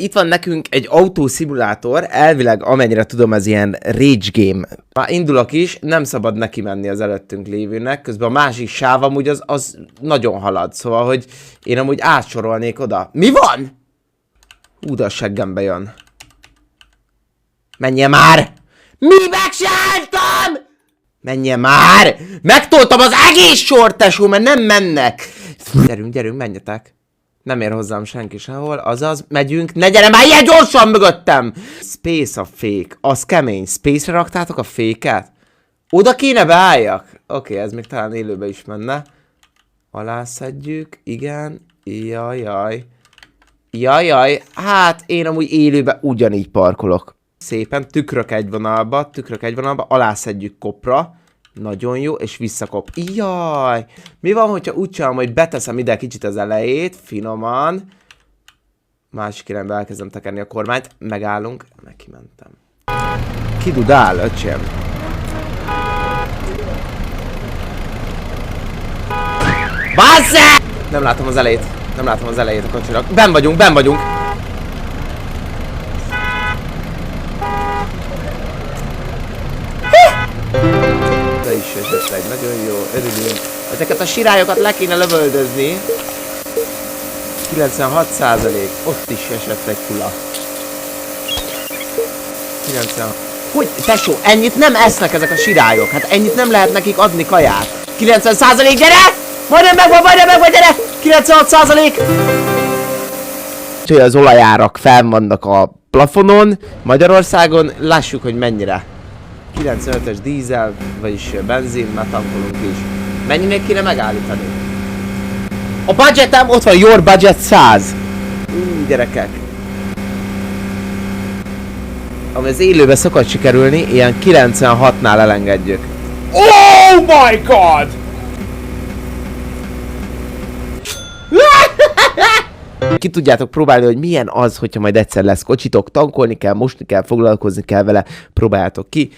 Itt van nekünk egy autószimulátor, elvileg amennyire tudom, ez ilyen rage game. Már indulok is, nem szabad neki menni az előttünk lévőnek, közben a másik sáv amúgy az nagyon halad, szóval, hogy én amúgy átsorolnék oda. Mi van? De a seggembe jön. Menjen már! Mi megsáltam? Menjen már! Megtoltam az egész sort, tesó, mert nem mennek! Gyerünk, menjetek. Nem ér hozzám senki sehol, azaz, megyünk, ne gyere már ilyen gyorsan mögöttem! Space a fék, az kemény, Space-re raktátok a féket? Oda kéne beálljak? Oké, ez még talán élőbe is menne. Alászedjük, igen, jajjaj, hát én amúgy élőbe ugyanígy parkolok. Szépen, tükrök egy vonalba, alászedjük kopra. Nagyon jó, és visszakop. Jaj! Mi van, hogyha úgy csinálom, hogy beteszem ide kicsit az elejét, finoman. Másik irányba elkezdem tekerni a kormányt. Megállunk. Megkimentem. Kidudál, öcsém. Bassze! Nem látom az elejét a kocsinak. Benn vagyunk. Is esett egy, nagyon jó, örülünk. Ezeket a sirályokat le kéne lövöldözni. 96%, ott is esett egy kula. 96. Hogy, tesó, ennyit nem esznek ezek a sirályok, hát ennyit nem lehet nekik adni kaját. 90%, gyere! Majdnem megvan, gyere! 96%! Úgyhogy az olajárak fenn vannak a plafonon, Magyarországon, lássuk, hogy mennyire. 95-es dízel, vagyis benzin, már tankolunk is. Mennyinek kéne megállítani? A budgetem ott van, your budget 100. Gyerekek. Ami az élőbe szokott sikerülni, ilyen 96-nál elengedjük. Oh my god! Ki tudjátok próbálni, hogy milyen az, hogyha majd egyszer lesz kocsitok, tankolni kell, mosni kell, foglalkozni kell vele, próbáljátok ki.